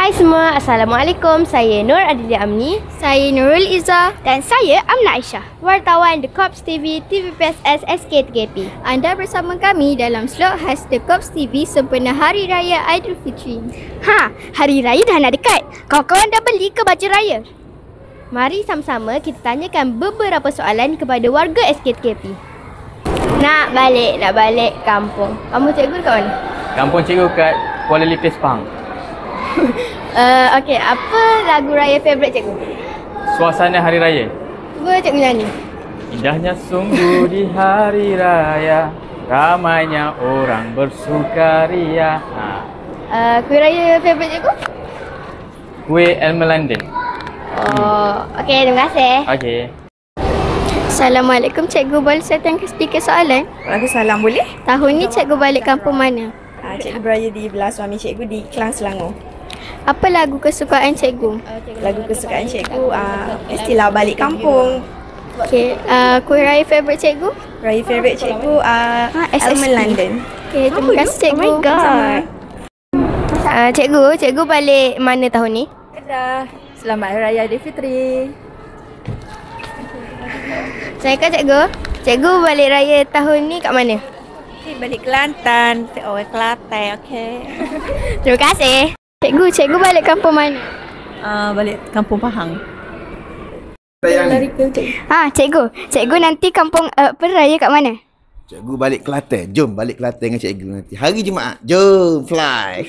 Hai semua, Assalamualaikum. Saya Nur Adilia Amni. Saya Nurul Izzah. Dan saya Amna Aisyah, wartawan The Corps TV, TVPSS SK3AP. Anda bersama kami dalam slot khas The Corps TV sempena Hari Raya Aidilfitri. Hari Raya dah nak dekat. Kawan-kawan dah beli ke baju raya? Mari sama-sama kita tanyakan beberapa soalan kepada warga SK3AP. Nak balik kampung. Kamu cikgu dekat mana? Kampung cikgu kat Kuala Lipis, Pahang. Okey, apa lagu raya favourite cikgu? Suasana Hari Raya. Cuba cikgu nyanyi. Indahnya sungguh di Hari Raya, ramainya orang bersukaria. Kuih raya favourite cikgu? Kuih Elmer London. Okey, terima kasih. Okey. Assalamualaikum cikgu, boleh saya tanya sedikit soalan? Waalaikumsalam, boleh? Tahun ni cikgu balik kampung mana? Cikgu beraya di belah suami cikgu di Kelang, Selangor. Apa lagu kesukaan cikgu? Lagu kesukaan cikgu mestilah balik kampung. Okey, kuih raya favourite cikgu? Raya favourite cikgu Elmer London. Okey, terima kasih cikgu. Oh my God. Cikgu balik mana tahun ni? Kedah. Selamat Hari Raya Aidilfitri. Assalamualaikum cikgu. Cikgu balik raya tahun ni kat mana? Balik Kelantan. Kelantan, okey. Terima kasih. Cikgu balik kampung mana? Balik kampung Pahang. Cikgu nanti kampung raya kat mana? Cikgu balik Kelantan. Jom balik Kelantan dengan cikgu nanti. Hari Jumaat. Jom fly.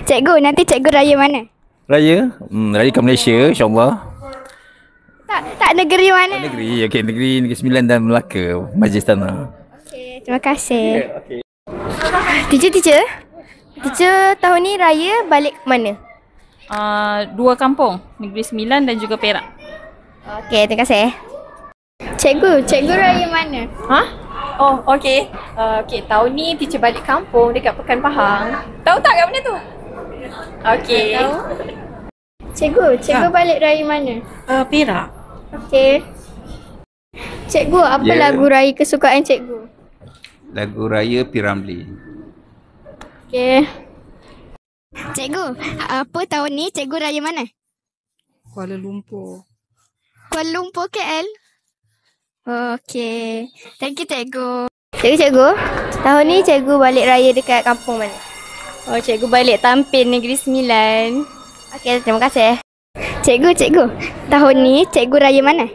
Cikgu, nanti cikgu raya mana? Raya? Raya kat Malaysia, insyaAllah. Tak negeri mana? Negeri Negeri Sembilan dan Melaka, Majlis Tanah. Okey, terima kasih. Okay. Teacher tahun ni raya balik mana? Dua kampung, Negeri Sembilan dan juga Perak. Okey, terima kasih. Cikgu raya mana? Oh, okey. Tahun ni teacher balik kampung dekat Pekan Pahang. Tahu tak kat mana tu? Okey. Cikgu balik raya mana? Perak. Okey. Cikgu, apa lagu raya kesukaan cikgu? Lagu Raya P. Ramlee. Okey. Cikgu, apa tahun ni cikgu raya mana? Kuala Lumpur. Kuala Lumpur, KL? Okey. Thank you cikgu. Cikgu, tahun ni cikgu balik raya dekat kampung mana? Cikgu balik Tampin, Negeri Sembilan. Okey, terima kasih. Cikgu, tahun ni cikgu raya mana?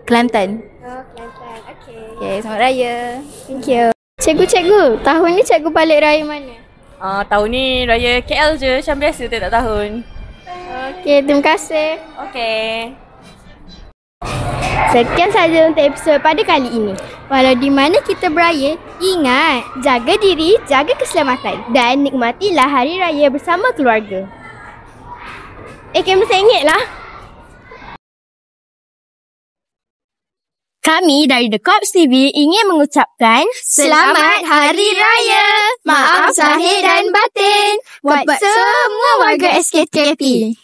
Kelantan. Kelantan. Okey. Okay, selamat raya. Thank you. Cikgu, tahun ni cikgu balik raya mana? Tahun ni raya KL je, macam biasa tiap tahun. Okey, terima kasih. Okay. Sekian sahaja untuk episod pada kali ini. Walau di mana kita beraya, Ingat, jaga diri, jaga keselamatan dan nikmatilah hari raya bersama keluarga. Kamera sengit lah. Kami dari The Corps TV ingin mengucapkan Selamat Hari Raya. Maaf zahir dan batin buat semua warga SK3AP.